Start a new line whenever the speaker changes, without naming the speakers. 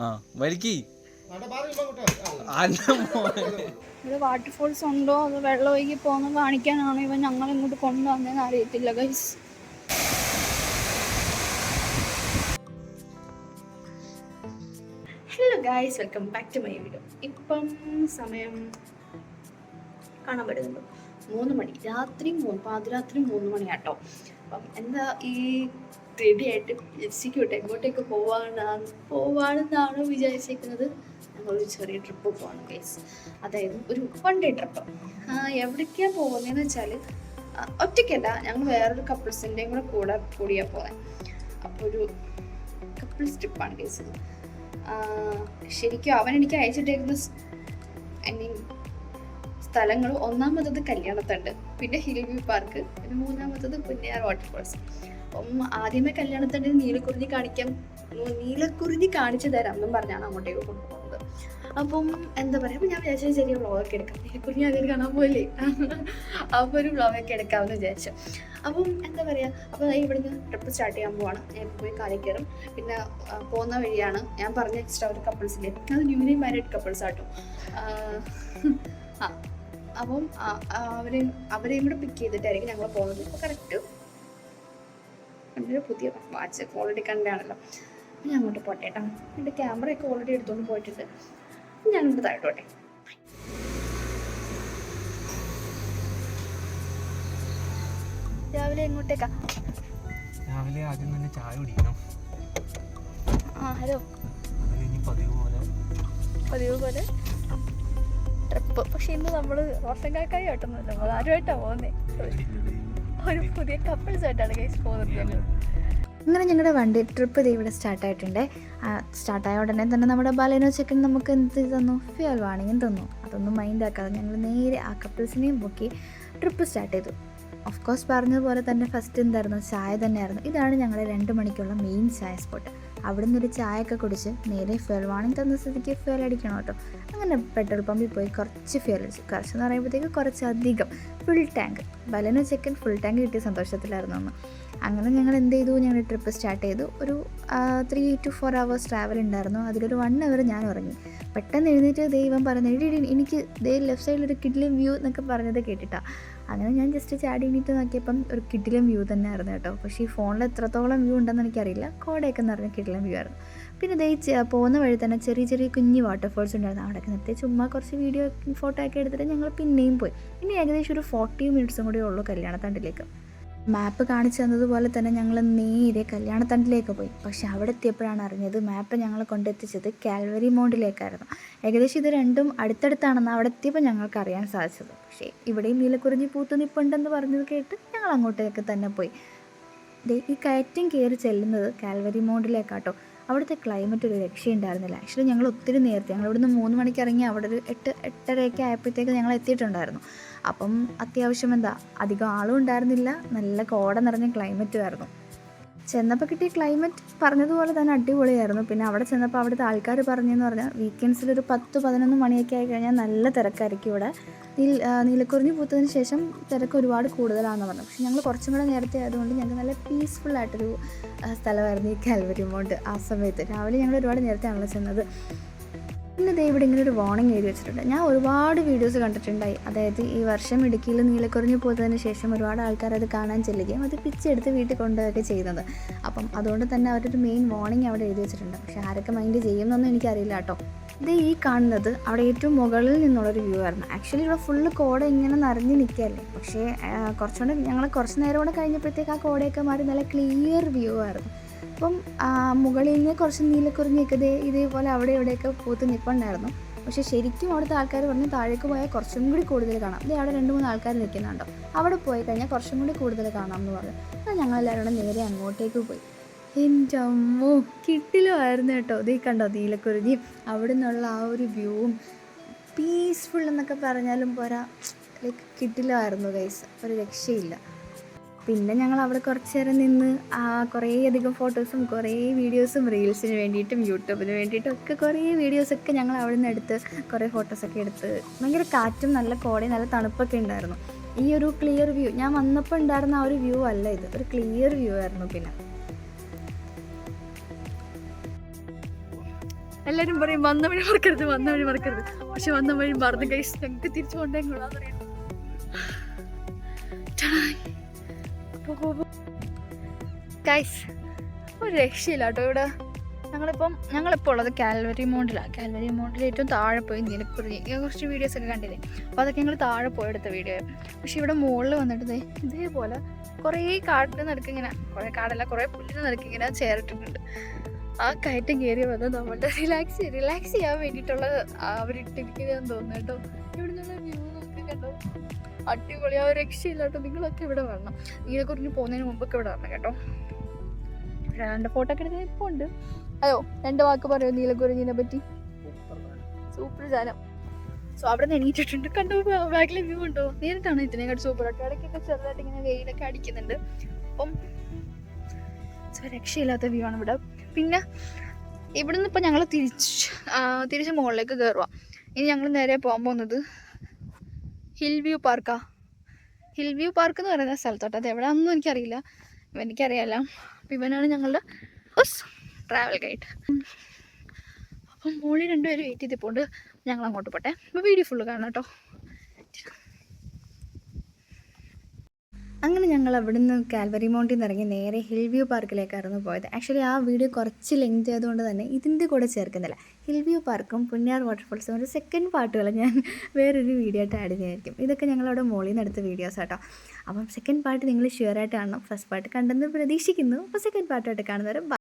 ഇവിടെ വാട്ടർഫോൾസ് ഉണ്ടോ അത് വെള്ളം ഒഴുകി പോകുന്ന കാണിക്കാനാണോ ഇവൻ ഞങ്ങൾ ഇങ്ങോട്ട് കൊണ്ടുവന്നതെന്ന് അറിയത്തില്ല guys. Hello guys, welcome back to my video. ഇപ്പം സമയം കാണാൻ പറ്റുന്നുണ്ടോ? 3 മണി, പാതിരാത്രി 3 മണിയാട്ടോ. അപ്പം എന്താ ഈ റെഡിയായിട്ട് എക്സിക്യൂട്ട് എങ്ങോട്ടേക്ക് പോവാണെന്നാണോ വിചാരിച്ചിരിക്കുന്നത്? ഞങ്ങളൊരു ചെറിയ ട്രിപ്പ് പോവാണ് ഗൈസ്. അതായത് ഒരു 1 ഡേ ട്രിപ്പ്. എവിടേക്കാണ് പോകുന്നതെന്ന് വെച്ചാൽ ഒറ്റയ്ക്കല്ല, ഞങ്ങൾ വേറൊരു കപ്പിൾസിൻ്റെയും കൂടിയാണ് പോകുന്നത്. അപ്പോൾ ഒരു കപ്പിൾസ് ട്രിപ്പാണ് ഗൈസ്. ശരിക്കും അവൻ എനിക്ക് അയച്ചിട്ടേക്കുന്ന സ്ഥലങ്ങൾ, ഒന്നാമത്തത് കല്യാണത്തണ്ട്, പിന്നെ ഹിൽ വ്യൂ പാർക്ക്, പിന്നെ മൂന്നാമത്തത് പുന്നയാർ വാട്ടർഫോൾസ്. അപ്പം ആദ്യമേ കല്യാണത്തണ്ടിന് നീലക്കുറിഞ്ഞി കാണിച്ചു തരാം എന്നും പറഞ്ഞാണ് അങ്ങോട്ടേക്ക് കൊണ്ടുപോകുന്നത്. അപ്പം എന്താ പറയുക, അപ്പം ഞാൻ വിചാരിച്ചാൽ ചെറിയ വ്ളോഗൊക്കെ എടുക്കാം, നീലക്കുറിഞ്ഞി അതിൽ കാണാൻ പോലെ അപ്പോൾ ഒരു വ്ളോഗൊക്കെ എടുക്കാമെന്ന് വിചാരിച്ചു. അപ്പം എന്താ പറയുക, അപ്പോൾ ഇവിടുന്ന് ട്രിപ്പ് സ്റ്റാർട്ട് ചെയ്യാൻ പോവാണ്. ഞാൻ പോയി കാലിൽ കയറും. പിന്നെ പോകുന്ന വഴിയാണ് ഞാൻ പറഞ്ഞ എക്സ്ട്രാ ഒരു കപ്പിൾസിൻ്റെ, അത് ന്യൂലി മാരീഡ് കപ്പിൾസ് ആട്ടോ. അപ്പം അവരെയും കൂടെ പിക്ക് ചെയ്തിട്ടായിരിക്കും ഞങ്ങൾ പോകുന്നത്. അപ്പോൾ കറക്റ്റ് എൻ്റെ പുതിയ വാച്ച് ഓൾറെഡി കണ്ടാണല്ലോ. ഞാൻ അങ്ങോട്ട് പോട്ടെ കേട്ടോ. എൻ്റെ ക്യാമറയൊക്കെ ഓൾറെഡി എടുത്തുകൊണ്ട് പോയിട്ടുണ്ട്. ഞാനിവിടെ താഴോട്ടെ. രാവിലെ എങ്ങോട്ടേക്കാ?
രാവിലെ ആദ്യം തന്നെ ചായ കുടിക്കണം.
ഹലോ. പതിവ് പോലെ ട്രിപ്പ്. പക്ഷെ ഇന്ന് നമ്മൾ റോഷൻ കാക്കായി ആയിട്ടൊന്നുമില്ല, നമ്മൾ ആരുമായിട്ടാണ് പോകുന്നത്. ഒരു പുതിയ കപ്പിൾസ് ആയിട്ടാണ് ഗൈസ് പോകുന്നത്. അങ്ങനെ ഞങ്ങളുടെ 1 ഡേ ട്രിപ്പ് ഇത് ഇവിടെ സ്റ്റാർട്ടായിട്ടുണ്ട്. സ്റ്റാർട്ടായ ഉടനെ തന്നെ നമ്മുടെ ബാലേനോ ചെക്കൻ നമുക്ക് എന്ത് തന്നു? ഫ്യൂൽ വാണിങ്ങും തന്നു. അതൊന്നും മൈൻഡ് ആക്കാതെ ഞങ്ങൾ നേരെ ആ കപ്പിൾസിനെയും പൊക്കി ട്രിപ്പ് സ്റ്റാർട്ട് ചെയ്തു. ഓഫ് കോഴ്സ് പറഞ്ഞതുപോലെ തന്നെ ഫസ്റ്റ് എന്തായിരുന്നു? ചായ തന്നെയായിരുന്നു. ഇതാണ് ഞങ്ങളുടെ 2 മണിക്കുള്ള മെയിൻ ചായ സ്പോട്ട്. അവിടെ നിന്നൊരു ചായയൊക്കെ കുടിച്ച് നേരെ ഫ്യൂൽ വാണിങ് തന്ന സ്ഥിതിക്ക് ഫ്യൂൽ അടിക്കണം കേട്ടോ. അങ്ങനെ പെട്രോൾ പമ്പിൽ പോയി കുറച്ച് ഫ്യൂൽ അടിച്ചു. കുറച്ചെന്ന് പറയുമ്പോഴത്തേക്ക് കുറച്ചധികം, ഫുൾ ടാങ്ക്. ബലനോ ചെക്കൻ ഫുൾ ടാങ്ക് കിട്ടിയ സന്തോഷത്തിലായിരുന്നു അന്ന്. അങ്ങനെ ഞങ്ങൾ എന്ത് ചെയ്തു? ഞങ്ങൾ ട്രിപ്പ് സ്റ്റാർട്ട് ചെയ്തു. ഒരു 3 to 4 hours ട്രാവൽ ഉണ്ടായിരുന്നു. അതിലൊരു 1 hour ഞാൻ ഉറങ്ങി. പെട്ടെന്ന് എഴുന്നേറ്റ് ദൈവം പറഞ്ഞു, എനിക്ക് ലെഫ്റ്റ് സൈഡിലൊരു കിഡിലും വ്യൂ എന്നൊക്കെ പറഞ്ഞത് കേട്ടിട്ടാണ്. അങ്ങനെ ഞാൻ ജസ്റ്റ് ചാടി എണീറ്റ് നോക്കിയപ്പം ഒരു കിഡിലും വ്യൂ തന്നെ ആയിരുന്നു കേട്ടോ. പക്ഷേ ഈ ഫോണിൽ എത്രത്തോളം വ്യൂ ഉണ്ടെന്ന് എനിക്കറിയില്ല. കോടയൊക്കെ നിറഞ്ഞ കിഡിലും വ്യൂ ആയിരുന്നു. പിന്നെ പോകുന്ന വഴി തന്നെ ചെറിയ കുഞ്ഞു വാട്ടർഫോൾസ് ഉണ്ടായിരുന്നു. അവിടെയൊക്കെ നിർത്തി ചുമ്മാ കുറച്ച് വീഡിയോ ഫോട്ടോ ഒക്കെ എടുത്തിട്ട് ഞങ്ങൾ പിന്നെയും പോയി. ഇനി ഏകദേശം ഒരു 40 minutes കൂടെ ഉള്ളൂ കല്യാണത്തണ്ടിലേക്ക്. മാപ്പ് കാണിച്ചു തന്നതുപോലെ തന്നെ ഞങ്ങൾ നേരെ കല്യാണത്തണ്ടിലേക്ക് പോയി. പക്ഷെ അവിടെ എത്തിയപ്പോഴാണ് അറിഞ്ഞത് മാപ്പ് ഞങ്ങളെ കൊണ്ടെത്തിച്ചത് കാൽവറി മൗണ്ടിലേക്കായിരുന്നു. ഏകദേശം ഇത് രണ്ടും അടുത്തടുത്താണെന്ന് അവിടെ എത്തിയപ്പോൾ ഞങ്ങൾക്ക് അറിയാൻ സാധിച്ചത്. പക്ഷേ ഇവിടെയും നീലക്കുറിഞ്ഞി പൂത്ത് നിൽപ്പുണ്ടെന്ന് പറഞ്ഞത് കേട്ട് ഞങ്ങൾ അങ്ങോട്ടേക്ക് തന്നെ പോയി. ഈ കയറ്റം കയറി ചെല്ലുന്നത് കാൽവറി മൗണ്ടിലേക്കാട്ടോ. അവിടുത്തെ ക്ലൈമറ്റ് ഒരു രക്ഷയുണ്ടായിരുന്നില്ല. ആക്ച്വലി ഞങ്ങൾ ഒത്തിരി നേരത്തെ, ഞങ്ങൾ ഇവിടുന്ന് 3 മണിക്ക് ഇറങ്ങി അവിടെ ഒരു 8-8:30 ആയപ്പോഴത്തേക്ക് ഞങ്ങൾ എത്തിയിട്ടുണ്ടായിരുന്നു. അപ്പം അത്യാവശ്യം അധികം ആളും ഉണ്ടായിരുന്നില്ല, നല്ല കോട നിറഞ്ഞ ക്ലൈമറ്റും ആയിരുന്നു. ചെന്നപ്പോൾ കിട്ടിയ ക്ലൈമറ്റ് പറഞ്ഞതുപോലെ തന്നെ അടിപൊളിയായിരുന്നു. പിന്നെ അവിടെ ചെന്നപ്പോൾ അവിടുത്തെ ആൾക്കാർ പറഞ്ഞതെന്ന് പറഞ്ഞാൽ വീക്കെൻഡ്സിൽ ഒരു 10-11 മണിയൊക്കെ ആയി കഴിഞ്ഞാൽ നല്ല തിരക്കായിരിക്കും ഇവിടെ. നീലക്കുറിഞ്ഞി പൂത്തതിന് ശേഷം തിരക്ക് ഒരുപാട് കൂടുതലാണെന്ന് പറഞ്ഞു. പക്ഷെ ഞങ്ങൾ കുറച്ചും കൂടെ നേരത്തെ ആയതുകൊണ്ട് ഞങ്ങൾക്ക് നല്ല പീസ്ഫുള്ളായിട്ടൊരു സ്ഥലമായിരുന്നു ഈ കാൽവരി മൗണ്ട്. ആ സമയത്ത് രാവിലെ ഞങ്ങൾ ഒരുപാട് നേരത്തെയാണല്ലോ ചെന്നത്. പിന്നെ ഇവിടെ ഇങ്ങനെ ഒരു വാർണിംഗ് എഴുതി വെച്ചിട്ടുണ്ട്. ഞാൻ ഒരുപാട് വീഡിയോസ് കണ്ടിട്ടുണ്ടായി. അതായത് ഈ വർഷം ഇടുക്കിയിൽ നീലക്കുറിഞ്ഞി പോയതിന് ശേഷം ഒരുപാട് ആൾക്കാർ അത് കാണാൻ ചെല്ലുകയും അത് പിച്ചെടുത്ത് വീട്ടിൽ കൊണ്ടുപോയൊക്കെ ചെയ്യുന്നത്. അപ്പം അതുകൊണ്ട് തന്നെ അവരൊരു മെയിൻ വാർണിംഗ് അവിടെ എഴുതി വെച്ചിട്ടുണ്ട്. പക്ഷേ ആരൊക്കെ മൈൻഡ് ചെയ്യുമെന്നൊന്നും എനിക്കറിയില്ല കേട്ടോ. ഈ കാണുന്നത് അവിടെ ഏറ്റവും മുകളിൽ നിന്നുള്ളൊരു വ്യൂ ആയിരുന്നു. ആക്ച്വലി ഇവിടെ ഫുള്ള് കോട ഇങ്ങനെ നിറഞ്ഞ് നിൽക്കുകയല്ലേ. പക്ഷേ ഞങ്ങൾ കുറച്ച് നേരം കൂടെ കഴിഞ്ഞപ്പോഴത്തേക്ക് ആ കോടയൊക്കെ മാറി നല്ല ക്ലിയർ വ്യൂ ആയിരുന്നു. അപ്പം മുകളിൽ നിന്ന് കുറച്ച് നീലക്കുറിഞ്ഞൊക്കെ ഇതേപോലെ അവിടെ ഇവിടെയൊക്കെ പൂത്ത് നിൽപ്പുണ്ടായിരുന്നു. പക്ഷേ ശരിക്കും അവിടുത്തെ ആൾക്കാർ പറഞ്ഞു താഴേക്ക് പോയാൽ കുറച്ചും കൂടി കൂടുതൽ കാണാം. അവിടെ 2-3 ആൾക്കാർ നിൽക്കുന്നുണ്ടോ, അവിടെ പോയി കഴിഞ്ഞാൽ കുറച്ചും കൂടി കൂടുതൽ കാണാം എന്ന് പറഞ്ഞു. അപ്പോൾ ഞങ്ങളെല്ലാവരും കൂടെ നേരെ അങ്ങോട്ടേക്ക് പോയി. എൻ്റെ അമ്മോ, കിട്ടിലുമായിരുന്നു കേട്ടോ. കണ്ടോ നീലക്കുറിഞ്ഞി, അവിടെ നിന്നുള്ള ആ ഒരു വ്യൂവും പീസ്ഫുൾ എന്നൊക്കെ പറഞ്ഞാലും പോരാ, കിട്ടിലുമായിരുന്നു ഗൈസ്, ഒരു രക്ഷയില്ല. പിന്നെ ഞങ്ങൾ അവിടെ കുറച്ച് നേരം നിന്ന് കുറേയധികം ഫോട്ടോസും കുറേ വീഡിയോസും റീൽസിന് വേണ്ടിയിട്ടും യൂട്യൂബിന് വേണ്ടിയിട്ടും ഒക്കെ കുറേ വീഡിയോസൊക്കെ ഞങ്ങൾ അവിടെ നിന്ന് എടുത്ത് കുറേ ഫോട്ടോസൊക്കെ എടുത്ത്. ഭയങ്കര കാറ്റും നല്ല കോടയും നല്ല തണുപ്പൊക്കെ ഉണ്ടായിരുന്നു. ഈ ഒരു ക്ലിയർ വ്യൂ ഞാൻ വന്നപ്പോൾ ഉണ്ടായിരുന്ന ആ ഒരു വ്യൂ അല്ല ഇത്, ഒരു ക്ലിയർ വ്യൂ ആയിരുന്നു. പിന്നെ എല്ലാവരും പറയും വന്ന വഴി മറക്കരുത്. പക്ഷെ വന്ന വഴി മറന്നു ഗൈസ്. ഞങ്ങൾക്ക് തിരിച്ചു കൊണ്ടേങ്ങോളാന്ന് പറയാം. ഗൈസ് ഒരു രക്ഷയില്ല കേട്ടോ ഇവിടെ. ഞങ്ങളിപ്പോൾ ഉള്ളത് കാൽവരി മൗണ്ടിലാണ്. കാൽവരി മൗണ്ടിൽ ഏറ്റവും താഴെ പോയി നീലക്കുറിഞ്ഞി കുറച്ച് വീഡിയോസൊക്കെ കണ്ടില്ലേ. അപ്പോൾ അതൊക്കെ ഞങ്ങൾ താഴെ പോയെടുത്ത വീഡിയോ. പക്ഷെ ഇവിടെ മുകളിൽ വന്നിട്ട് ഇതേപോലെ കുറേ കാടിന് നടക്കിങ്ങനെ, കുറേ കാടല്ല കുറേ പുല്ലിന് നടക്കിങ്ങനെ ചേർട്ടിട്ടുണ്ട്. ആ കയറ്റം കയറി വന്ന് നമ്മളുടെ റിലാക്സ് ചെയ്യാൻ വേണ്ടിയിട്ടുള്ള അവരിട്ടിരിക്കുന്നതെന്ന് തോന്നുന്നു കേട്ടോ. ഇവിടെ നിന്നുള്ള വ്യൂ നമുക്ക് കണ്ടോ, അടിപൊളി. ആ ഒരു രക്ഷയില്ല കേട്ടോ. നിങ്ങളൊക്കെ ഇവിടെ വരണം. നീലക്കുറിഞ്ഞി പോകുന്നതിന് മുമ്പൊക്കെ ഇവിടെ വരണം കേട്ടോ. രണ്ട് ഫോട്ടോ ഒക്കെ എടുക്കാൻ ഇപ്പോൾ ഉണ്ട്. അയ്യോ 2 വാക്ക് പറയോ നീലക്കുറിഞ്ഞിനെ പറ്റി? സൂപ്പർ സാധനം. സോ അവിടെ നിന്ന് എണീറ്റിട്ടുണ്ട്. കണ്ടോ ബാക്കിലെ വ്യൂ ഉണ്ടോ? നേരിട്ടാണ് ഇതിനെക്കാട്ട് സൂപ്പർ ആയിട്ട്. ഇടയ്ക്കൊക്കെ ചെറുതായിട്ട് ഇങ്ങനെ വെയിലൊക്കെ അടിക്കുന്നുണ്ട്. അപ്പം രക്ഷയില്ലാത്ത വ്യൂ ആണ് ഇവിടെ. പിന്നെ ഇവിടുന്ന് ഇപ്പം ഞങ്ങൾ തിരിച്ച് മുകളിലേക്ക് കയറുക. ഇനി ഞങ്ങൾ നേരെ പോകാൻ പോകുന്നത് ഹിൽ വ്യൂ പാർക്ക് എന്ന് പറയുന്ന സ്ഥലത്തോട്ട്. അത് എവിടെയാണെന്നും എനിക്കറിയില്ല. എനിക്കറിയാമല്ല. അപ്പം ഇവനാണ് ഞങ്ങളുടെ ട്രാവൽ ഗൈഡ്. അപ്പം മോളിൽ 2 പേര് വെയിറ്റ് ചെയ്തിപ്പോണ്ട്. ഞങ്ങൾ അങ്ങോട്ട് പോട്ടെ. അപ്പോൾ വീഡിയോ ഫുള്ള് കാണാം കേട്ടോ. അങ്ങനെ ഞങ്ങൾ അവിടുന്ന് കാൽവരി മൗണ്ടിൽ നിന്ന് ഇറങ്ങി നേരെ ഹിൽ വ്യൂ പാർക്കിലേക്കായിരുന്നു പോയത്. ആക്ച്വലി ആ വീഡിയോ കുറച്ച് ലെങ്ത് ആയതുകൊണ്ട് തന്നെ ഇതിൻ്റെ കൂടെ ചേർക്കുന്നില്ല. ഹിൽ വ്യൂ പാർക്കും പുന്നാർ വാട്ടർഫോൾസും ഒരു സെക്കൻഡ് പാർട്ടുകൾ ഞാൻ വേറൊരു വീഡിയോ ആയിട്ട് ആഡ് ചെയ്യുമായിരിക്കും. ഇതൊക്കെ ഞങ്ങളവിടെ മോളിൽ നിന്ന് എടുത്ത വീഡിയോസ് കേട്ടോ. അപ്പം സെക്കൻഡ് പാർട്ട് നിങ്ങൾ ഷുവറായിട്ട് കാണണം. ഫസ്റ്റ് പാർട്ട് കണ്ടെന്ന് പ്രതീക്ഷിക്കുന്നു. അപ്പോൾ സെക്കൻഡ് പാർട്ടായിട്ട് കാണുന്നവരെ